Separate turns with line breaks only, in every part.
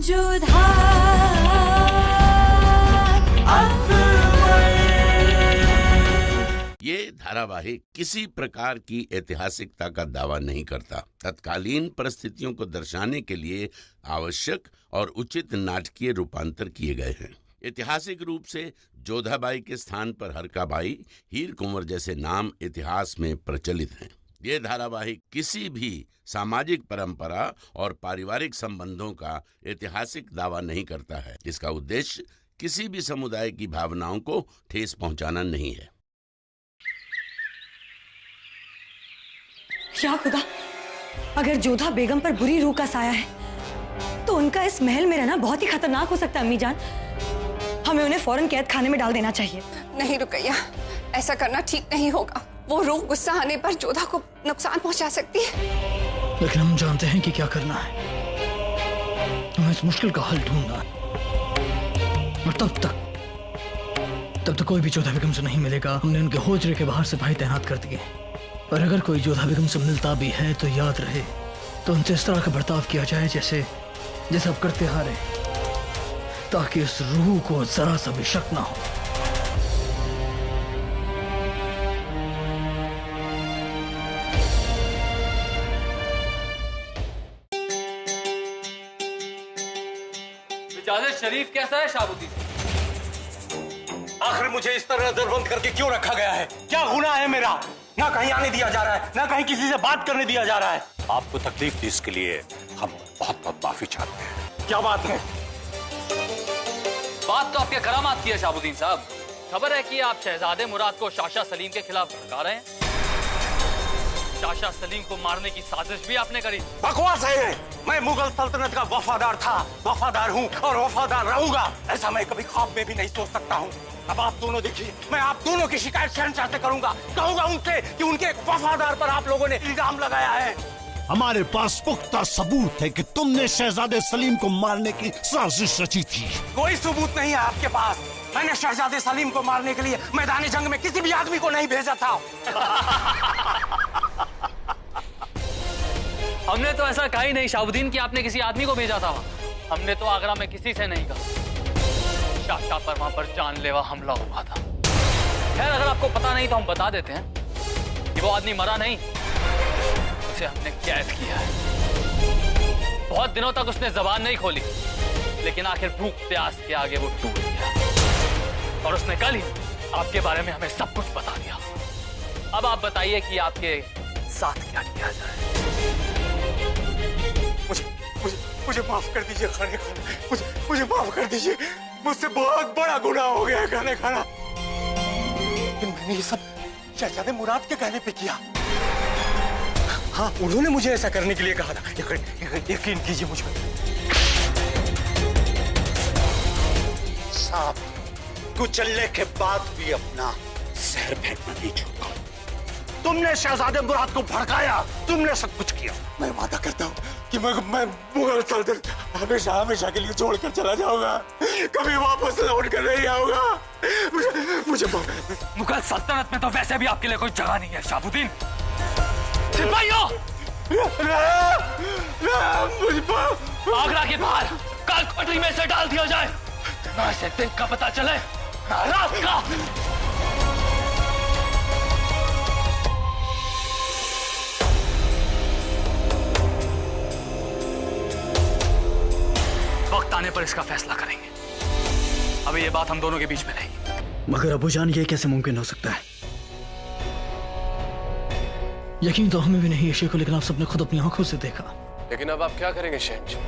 जोधा
ये धारावाहिक किसी प्रकार की ऐतिहासिकता का दावा नहीं करता। तत्कालीन परिस्थितियों को दर्शाने के लिए आवश्यक और उचित नाटकीय रूपांतर किए गए हैं। ऐतिहासिक रूप से जोधाबाई के स्थान पर हरकाबाई, हीर कुंवर जैसे नाम इतिहास में प्रचलित हैं। ये धारावाहिक किसी भी सामाजिक परंपरा और पारिवारिक संबंधों का ऐतिहासिक दावा नहीं करता है। इसका उद्देश्य किसी भी समुदाय की भावनाओं को ठेस पहुंचाना नहीं है।
या खुदा, अगर जोधा बेगम पर बुरी रूह का साया है तो उनका इस महल में रहना बहुत ही खतरनाक हो सकता है। अम्मी जान, हमें उन्हें फौरन कैद खाने में डाल देना चाहिए।
नहीं रुकैया, ऐसा करना ठीक नहीं होगा। वो रूह गुस्सा आने पर जोधा को नुकसान पहुंचा सकती है।
लेकिन हम जानते हैं कि क्या करना है। हमें इस मुश्किल का हल ढूंढना है और तब तक कोई भी जोधा बेगम से नहीं मिलेगा। हमने उनके होजरे के बाहर सिपाही तैनात कर दिए, और अगर कोई जोधा बेगम से मिलता भी है तो याद रहे तो उनसे इस तरह का बर्ताव किया जाए जैसे आप करते आ रहे, ताकि इस रूह को जरा सा भी शक ना हो।
इजाज़त शरीफ कैसा है शाहबुद्दीन?
आखिर मुझे इस तरह नजरबंद करके क्यों रखा गया है? क्या गुनाह है मेरा? ना कहीं आने दिया जा रहा है, ना कहीं किसी से बात करने दिया जा रहा है।
आपको तकलीफ दी इसके लिए हम बहुत बहुत माफी चाहते हैं।
क्या बात है?
बात तो आपके करामात की है शाहबुद्दीन साहब। खबर है कि आप शहजादे मुराद को शाह सलीम के खिलाफ भड़का रहे हैं। शाह सलीम को मारने की साजिश भी आपने करी।
बकवास है। मैं मुगल सल्तनत का वफादार था, वफादार हूँ और वफादार रहूंगा। ऐसा मैं कभी ख्वाब में भी नहीं सोच सकता हूँ। अब आप दोनों देखिए, मैं आप दोनों की शिकायत शहंशाह से करूंगा। कहूंगा उनसे कि उनके एक वफादार पर आप लोगों ने इल्जाम लगाया है।
हमारे पास पुख्ता सबूत है कि तुमने शहजादे सलीम को मारने की साजिश रची थी।
कोई सबूत नहीं है आपके पास। मैंने शहजादे सलीम को मारने के लिए मैदानी जंग में किसी भी आदमी को नहीं भेजा था।
हमने तो ऐसा कहा ही नहीं शाहबुद्दीन कि आपने किसी आदमी को भेजा था। हमने तो आगरा में किसी से नहीं कहा। शाह पर वहां पर जानलेवा हमला हुआ था। खैर, अगर आपको पता नहीं तो हम बता देते हैं कि वो आदमी मरा नहीं, उसे हमने कैद किया है। बहुत दिनों तक उसने जबान नहीं खोली, लेकिन आखिर भूख प्यास के आगे वो टूट गया और उसने कल ही आपके बारे में हमें सब कुछ बता दिया। अब आप बताइए कि आपके साथ क्या किया जाए।
मुझे माफ कर दीजिए खाने खाना, मुझे माफ कर दीजिए। मुझसे बहुत बड़ा गुनाह हो गया है खाने खाना। लेकिन मैंने ये सब शहजादे मुराद के कहने पे किया। हाँ, उन्होंने मुझे ऐसा करने के लिए कहा था। यकीन कीजिए मुझ पर।
साहब, कुचलने के बाद भी अपना जहर फेंकना नहीं छोड़ा।
तुमने शहजादे मुराद को भड़काया, तुमने सब कुछ किया।
मैं वादा करता हूँ कि मैं मुगल सल्तनत हमेशा के लिए छोड़कर चला जाऊंगा। कभी वापस लौट कर नहीं आऊंगा। मुझे
मुगल सल्तनत में तो वैसे भी आपके लिए कोई जगह नहीं है शाहबुद्दीन। सिपाहियों, आगरा के बाहर काल कोठरी में से डाल दिया जाए, ना इसे दिन का पता चले ना रात का। वक्त आने पर इसका फैसला करेंगे। अभी ये बात हम दोनों के बीच में रहेगी।
मगर अबू जान, ये कैसे मुमकिन हो सकता है? यकीन तो हमें भी नहीं है शेख, लेकिन आप सबने खुद अपनी आंखों से देखा।
लेकिन अब आप क्या करेंगे शहंशाह?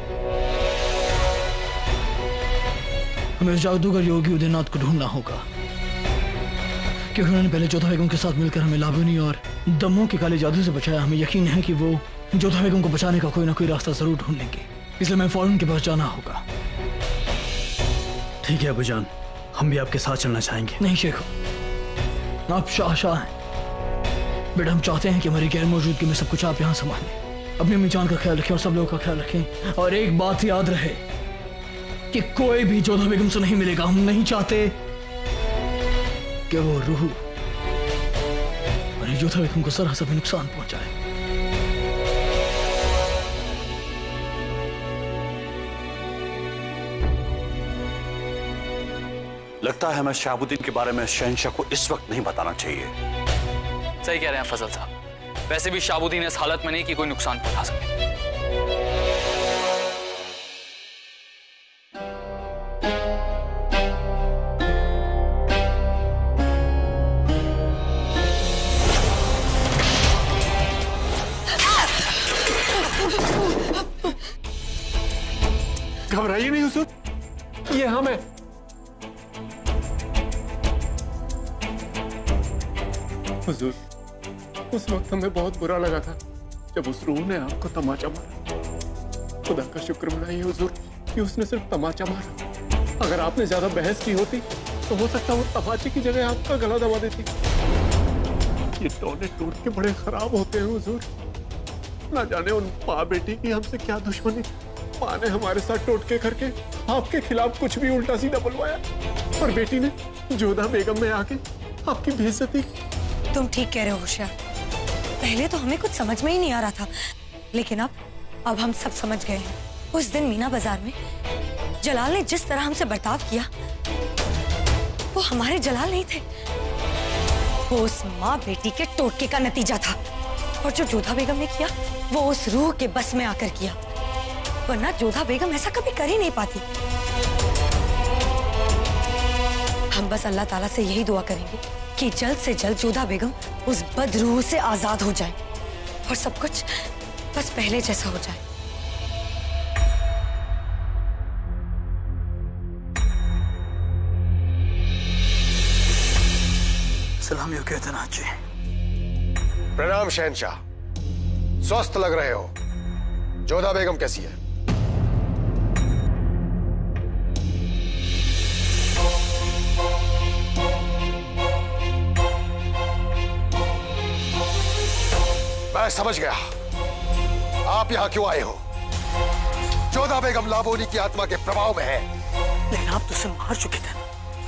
हमें जादूगर योगी उदयनाथ को ढूंढना होगा, क्योंकि उन्होंने पहले जोधा बेगम के साथ मिलकर हमें लाबुनी और दमों के काले जादू से बचाया। हमें यकीन है कि वो जोधा बेगम को बचाने का कोई ना कोई रास्ता जरूर ढूंढ लेंगे, इसलिए मैं फौरन के पास जाना होगा। ठीक है अबू जान, हम भी आपके साथ चलना चाहेंगे। नहीं शेख, आप शाह हैं। बेटा, हम चाहते हैं कि हमारी गैर मौजूदगी में सब कुछ आप यहाँ संभालें। अपनी अम्मी जान का ख्याल रखें और सब लोगों का ख्याल रखें। और एक बात याद रहे कि कोई भी जोधा बेगम से नहीं मिलेगा। हम नहीं चाहते कि वो रूह और जोधा बेगम को जरा सा भी नुकसान पहुंचाए।
लगता है हमें शहाबुद्दीन के बारे में शहंशाह को इस वक्त नहीं बताना चाहिए।
सही कह रहे हैं फजल साहब। वैसे भी शहाबुद्दीन इस हालत में नहीं कि कोई नुकसान पहुंचा सके।
घबराइए नहीं हुजूर, ये हम हैं। हुजूर, उस वक्त हमें बहुत बुरा लगा था जब उस रूह ने आपको तमाचा मारा। खुदा का शुक्र मनाइए हुजूर कि उसने सिर्फ तमाचा मारा। अगर आपने ज्यादा बहस की होती तो हो सकता वो तमाचे की जगह आपका गला दबा देती। ये टोने टूट के बड़े खराब होते हैं हुजूर। ना जाने उन माँ बेटी की हमसे क्या दुश्मनी। माँ ने हमारे साथ टोटके करके आपके खिलाफ कुछ भी उल्टा सीधा बुलवाया और बेटी ने जोधा बेगम में आके आपकी बेइज्जती।
तुम ठीक कह रहे हो होशियार। पहले तो हमें कुछ समझ में ही नहीं आ रहा था, लेकिन अब हम सब समझ गए हैं। उस दिन मीना बाजार में जलाल ने जिस तरह हमसे बर्ताव किया वो हमारे जलाल नहीं थे, वो उस माँ बेटी के टोटके का नतीजा था। और जो जोधा बेगम ने किया वो उस रूह के बस में आकर किया, वरना जोधा बेगम ऐसा कभी कर ही नहीं पाती। हम बस अल्लाह ताला से यही दुआ करेंगे कि जल्द से जल्द जोधा बेगम उस बदरूह से आजाद हो जाए और सब कुछ बस पहले जैसा हो जाए।
सलाम यो कहते ना जी।
प्रणाम शहंशाह, स्वस्थ लग रहे हो। जोधा बेगम कैसी है? मैं समझ गया आप यहां क्यों आए हो। जोधा बेगम लाबोनी की आत्मा के प्रभाव में है।
लेकिन आप तो उसे मार चुके थे।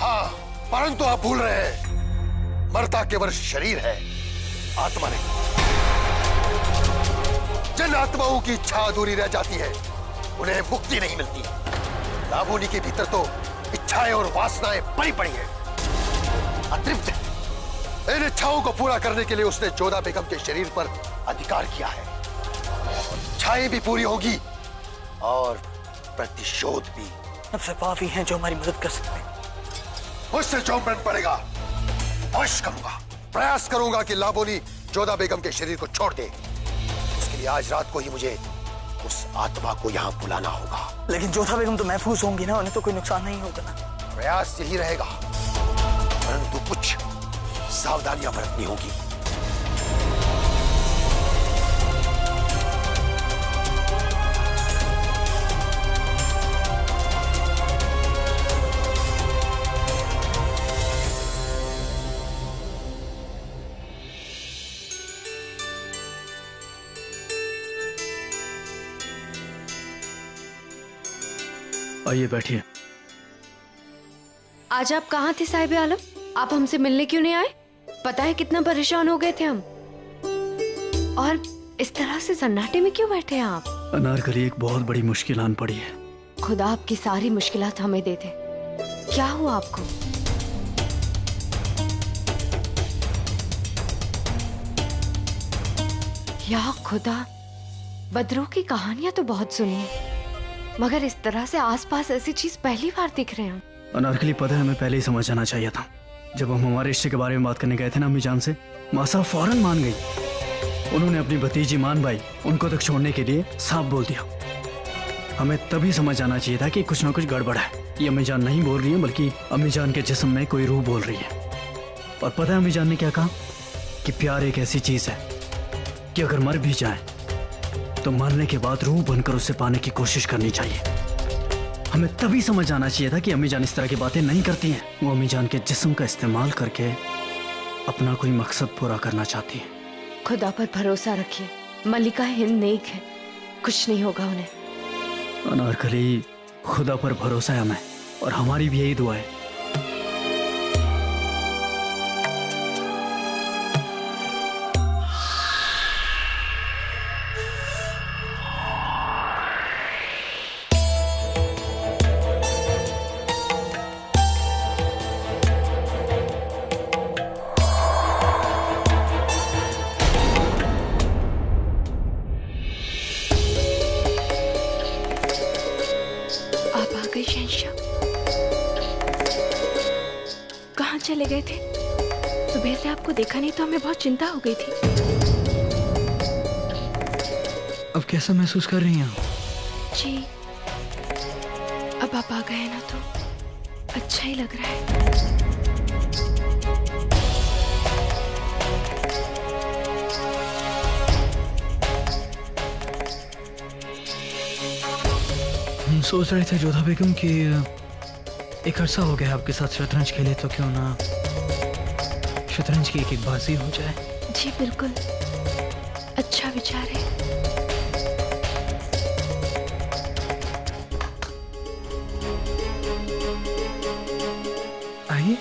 हाँ, परंतु आप भूल रहे हैं मरता केवल शरीर है, आत्मा नहीं। जिन आत्माओं की इच्छा अधूरी रह जाती है उन्हें मुक्ति नहीं मिलती। लाबोनी के भीतर तो इच्छाएं और वासनाएं भरी पड़ी है, अतृप्त है। इन इच्छाओं को पूरा करने के लिए उसने जोधा बेगम के शरीर पर अधिकार किया है। इच्छाएं भी पूरी होगी और प्रतिशोध भी।
सबसे पापी हैं जो हमारी मदद कर सकते हैं।
मुझसे जो बन पड़ेगा अवश्य करूंगा। प्रयास करूंगा कि लाबोनी जोधा बेगम के शरीर को छोड़ दे। उसके लिए आज रात को ही मुझे उस आत्मा को यहाँ बुलाना होगा।
लेकिन जोधा बेगम तो महफूज होंगी ना, उन्हें तो कोई नुकसान नहीं होगा ना।
प्रयास यही रहेगा, परंतु कुछ सावधानियां बरतनी होगी।
आइए बैठिए।
आज आप कहाँ थे साहिब आलम? आप हमसे मिलने क्यों नहीं आए? पता है कितना परेशान हो गए थे हम। और इस तरह से सन्नाटे में क्यों बैठे हैं आप?
अनारकली, एक बहुत बड़ी मुश्किल आन पड़ी है।
खुदा आपकी सारी मुश्किलात हमें दे दे। क्या हुआ आपको? या खुदा, बदरों की कहानियां तो बहुत सुनी है, मगर इस तरह से आसपास ऐसी चीज पहली बार दिख रहे हैं।
अनारकली, पता है हमें पहले ही समझ जाना चाहिए था। जब हम हमारे रिश्ते के बारे में बात करने गए थे ना अम्मी जान से, माँ साहब फौरन मान गई। उन्होंने अपनी भतीजी मान भाई उनको तक छोड़ने के लिए साफ बोल दिया। हमें तभी समझ जाना चाहिए था कि कुछ ना कुछ गड़बड़ है। ये अम्मी जान नहीं बोल रही है, बल्कि अम्मी जान के जिस्म में कोई रूह बोल रही है। और पता है अम्मी जान ने क्या कहा? कि प्यार एक ऐसी चीज है कि अगर मर भी जाए तो मरने के बाद रूह बनकर उसे पाने की कोशिश करनी चाहिए। हमें तभी समझ आना चाहिए था कि अम्मी जान इस तरह की बातें नहीं करती हैं। वो अम्मी जान के जिस्म का इस्तेमाल करके अपना कोई मकसद पूरा करना चाहती है।
खुदा पर भरोसा रखिए, मलिका हिंद नेक है, कुछ नहीं होगा उन्हें।
अनारकली, खुदा पर भरोसा है हमें, और हमारी भी यही दुआ है।
आ गई शहंशाह। कहाँ चले गए थे? सुबह से आपको देखा नहीं तो हमें बहुत चिंता हो गई थी।
अब कैसा महसूस कर रही हैं आप?
जी, अब आप आ गए हैं ना तो अच्छा ही लग रहा है।
हम सोच रहे थे जोधा बेगम कि एक अरसा हो गया आपके साथ शतरंज खेले, तो क्यों ना शतरंज की एक बाजी हो जाए।
जी बिल्कुल, अच्छा विचार है।
आइए।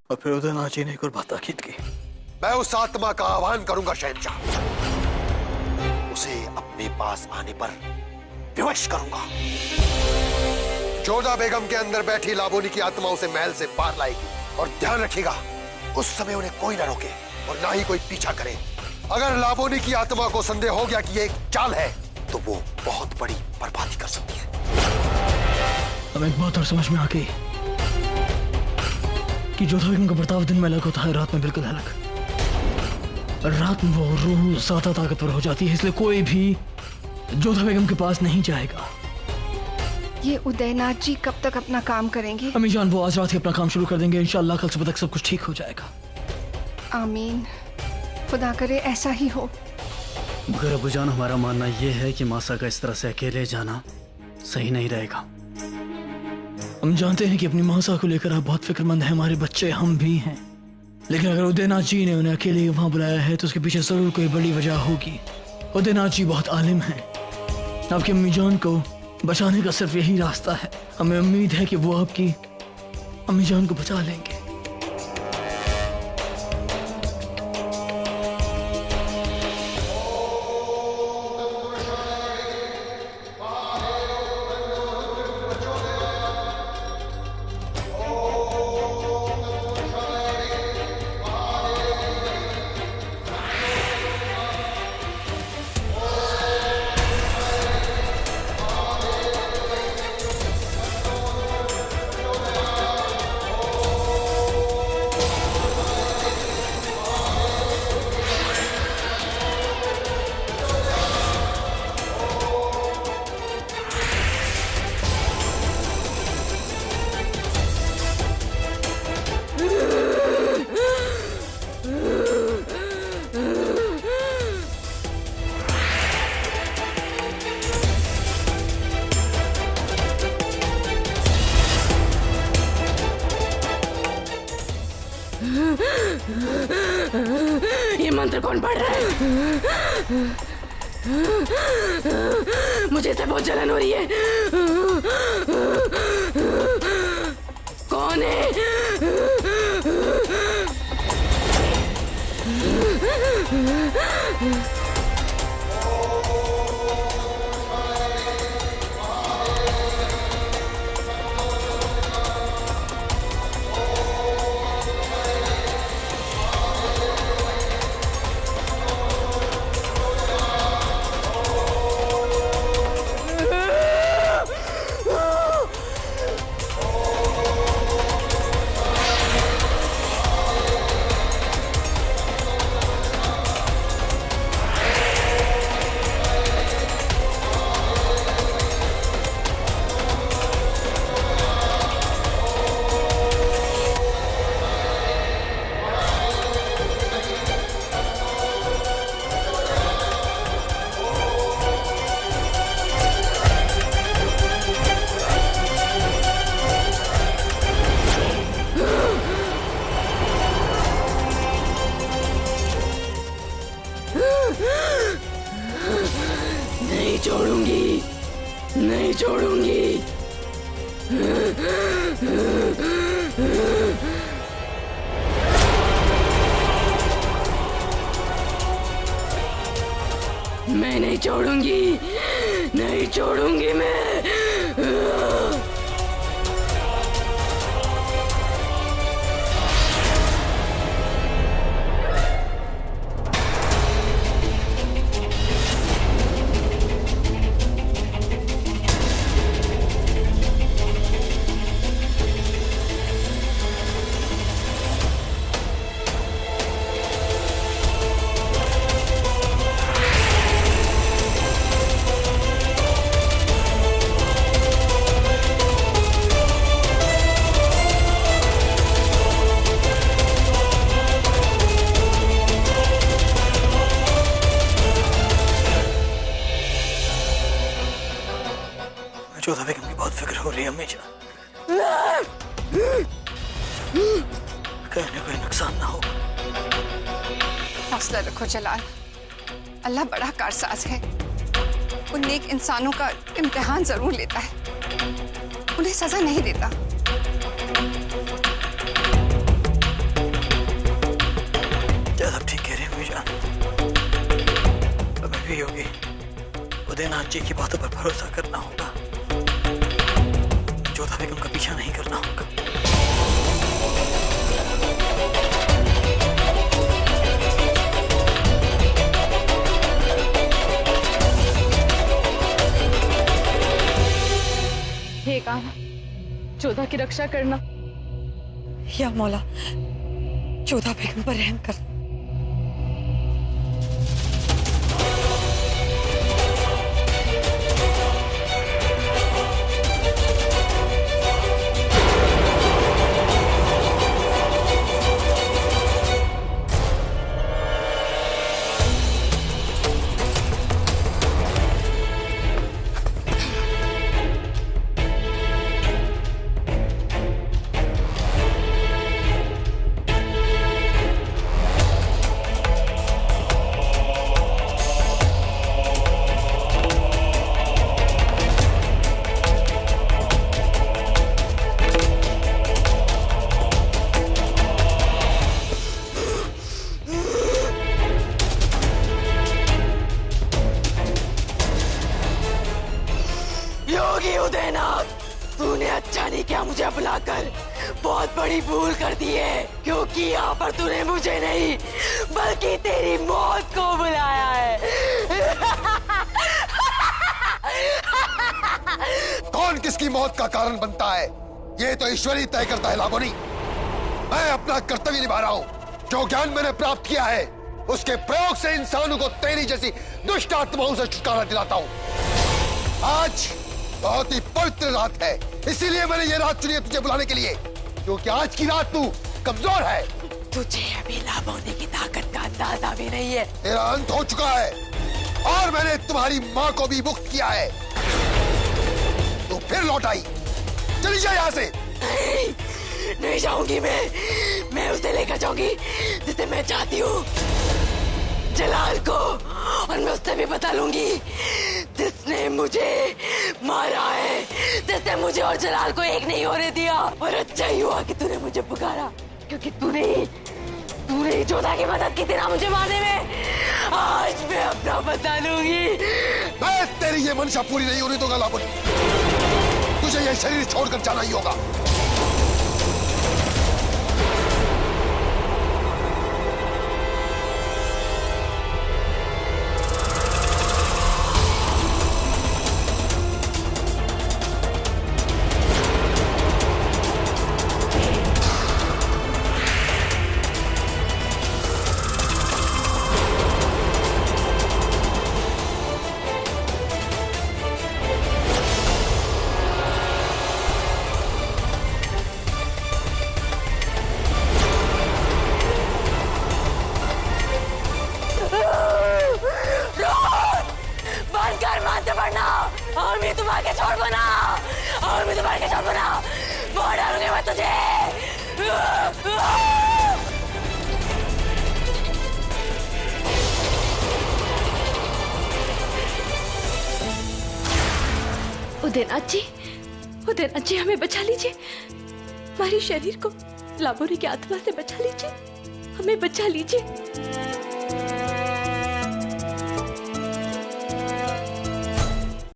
और फिर उदयनाथ ने एक और बात ताकीद की।
मैं उस आत्मा का आह्वान करूंगा शहंशाह, उसे अपने पास आने पर विवश करूंगा। जोधा बेगम के अंदर बैठी लाबोनी की आत्मा उसे महल से बाहर लाएगी, और ध्यान रखिएगा उस समय उन्हें कोई न रोके और ना ही कोई पीछा करे। अगर लाबोनी की आत्मा को संदेह हो गया कि ये एक चाल है तो वो बहुत बड़ी बर्बादी कर सकती है।
हमें एक बात और समझ में आ गई कि जोधा बेगम का बर्ताव दिन में अलग होता है, रात में बिल्कुल अलग। रात में वो रूह ज्यादा ताकतवर हो जाती है, इसलिए कोई भी जोधा बेगम के पास नहीं जाएगा।
ये उदयनाथ जी कब तक अपना काम करेंगे?
अम्मी जान, वो आज रात ही अपना काम शुरू कर देंगे। इंशाअल्लाह कल सुबह तक सब कुछ ठीक हो जाएगा।
आमीन, खुदा करे ऐसा ही हो।
मगर अबू जान, हमारा मानना यह है कि मासा का इस तरह से अकेले जाना सही नहीं रहेगा।
हम जानते हैं कि अपनी मासा को लेकर आप बहुत फिक्रमंद हैं, हमारे बच्चे हम भी हैं, लेकिन अगर उदयनाथ जी ने उन्हें अकेले वहां बुलाया है तो उसके पीछे जरूर कोई बड़ी वजह होगी। उदयनाथ जी बहुत आलिम हैं, आपकी अम्मी जान को बचाने का सिर्फ यही रास्ता है। हमें उम्मीद है कि वो आपकी अम्मी जान को बचा लेंगे।
ये मंत्र कौन पढ़ रहा है? मुझे इससे बहुत जलन हो रही है। कौन है? मैं नहीं छोड़ूंगी, नहीं छोड़ूंगी मैं।
जोधा बेगम की बहुत फिक्र हो रही है अम्मी जान। कहीं ना कोई नुकसान ना हो।
हौसला रखो जलाल, अल्लाह बड़ा कारसाज है। वो नेक इंसानों का इम्तिहान जरूर लेता है, उन्हें सजा नहीं देता।
ज्यादा ठीक कह रही है अम्मी जान। हमें भी होगी उदयनाथ जी की बातों पर भरोसा करना होगा, जोधा बेगम का पीछा नहीं करना होगा।
हे कान्हा, जोधा की रक्षा करना।
या मौला, जोधा बेगम पर रहम कर।
तूने अच्छा नहीं किया मुझे बुलाकर, बहुत बड़ी भूल कर दी है, क्योंकि यहाँ पर तूने मुझे नहीं बल्कि तेरी मौत को बुलाया है।
कौन किसकी मौत का कारण बनता है ये तो ईश्वर ही तय करता है लाबोनी। मैं अपना कर्तव्य निभा रहा हूँ। जो ज्ञान मैंने प्राप्त किया है उसके प्रयोग से इंसानों को तेरी जैसी दुष्ट आत्माओं से छुटकारा दिलाता हूँ। आज बहुत ही पवित्र रात है, इसीलिए मैंने ये रात चुनी है तुझे बुलाने के लिए, क्योंकि आज की रात तू कमजोर है।
तुझे अभी लाबोनी की ताकत का अंदाजा भी नहीं है।
तेरा अंत हो चुका है और मैंने तुम्हारी माँ को भी मुक्त किया है। तू फिर लौट आई, चली जा यहाँ से।
नहीं जाऊंगी मैं उसे लेकर जाऊंगी जिसे मैं चाहती हूँ, जलाल को, और मैं उससे भी बता लूंगी जिसने मुझे मारा है, जिसने मुझे और जलाल को एक नहीं होने दिया। और अच्छा ही हुआ कि तूने मुझे पुकारा, क्योंकि तूने ही जोधा की मदद की थी ना मुझे मारने में। आज मैं अपना बता लूंगी।
मैं तेरी ये मंशा पूरी नहीं होने दूंगा लाबोनी, तुझे ये शरीर छोड़कर जाना ही होगा।
उदयनाथ जी हमें बचा लीजिए, हमारे शरीर को लाबोनी की आत्मा से बचा लीजिए, हमें बचा लीजिए।